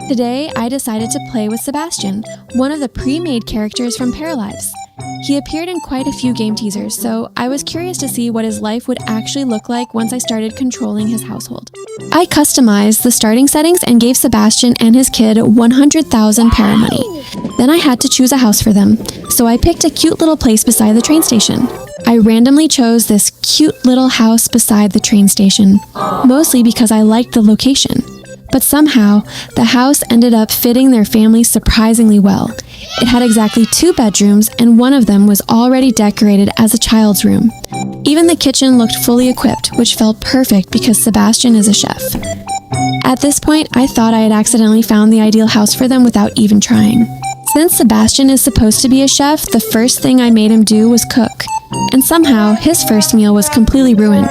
Today, I decided to play with Sebastian, one of the pre-made characters from Paralives. He appeared in quite a few game teasers, so I was curious to see what his life would actually look like once I started controlling his household. I customized the starting settings and gave Sebastian and his kid 100,000 para money. Then I had to choose a house for them, so I picked a cute little place beside the train station. I randomly chose this cute little house beside the train station, mostly because I liked the location. But somehow, the house ended up fitting their family surprisingly well. It had exactly 2 bedrooms, and one of them was already decorated as a child's room. Even the kitchen looked fully equipped, which felt perfect because Sebastian is a chef. At this point, I thought I had accidentally found the ideal house for them without even trying. Since Sebastian is supposed to be a chef, the first thing I made him do was cook. And somehow, his first meal was completely ruined.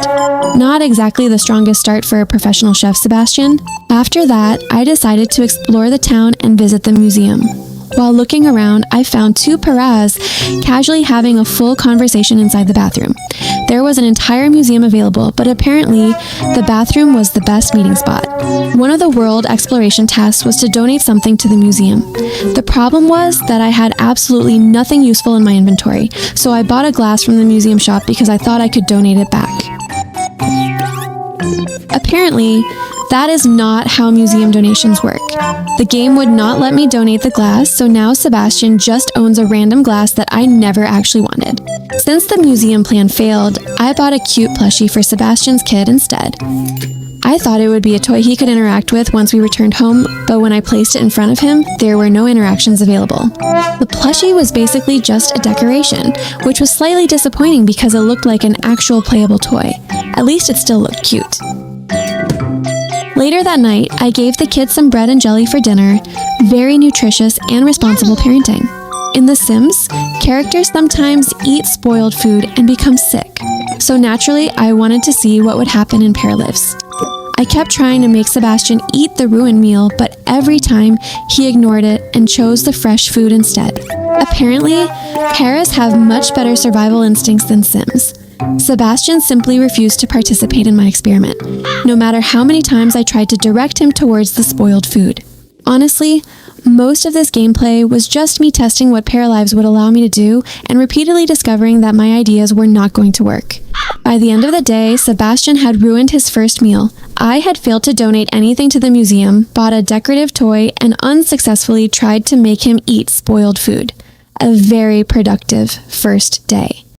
Not exactly the strongest start for a professional chef, Sebastian. After that, I decided to explore the town and visit the museum. While looking around, I found 2 paras casually having a full conversation inside the bathroom. There was an entire museum available, but apparently, the bathroom was the best meeting spot. One of the world exploration tasks was to donate something to the museum. The problem was that I had absolutely nothing useful in my inventory, so I bought a glass from the museum shop because I thought I could donate it back. Apparently, that is not how museum donations work. The game would not let me donate the glass, so now Sebastian just owns a random glass that I never actually wanted. Since the museum plan failed, I bought a cute plushie for Sebastian's kid instead. I thought it would be a toy he could interact with once we returned home, but when I placed it in front of him, there were no interactions available. The plushie was basically just a decoration, which was slightly disappointing because it looked like an actual playable toy. At least it still looked cute. Later that night, I gave the kids some bread and jelly for dinner, very nutritious and responsible parenting. In The Sims, characters sometimes eat spoiled food and become sick, so naturally I wanted to see what would happen in Paralives. I kept trying to make Sebastian eat the ruined meal, but every time he ignored it and chose the fresh food instead. Apparently, paras have much better survival instincts than Sims. Sebastian simply refused to participate in my experiment, no matter how many times I tried to direct him towards the spoiled food. Honestly, most of this gameplay was just me testing what Paralives would allow me to do and repeatedly discovering that my ideas were not going to work. By the end of the day, Sebastian had ruined his first meal. I had failed to donate anything to the museum, bought a decorative toy, and unsuccessfully tried to make him eat spoiled food. A very productive first day.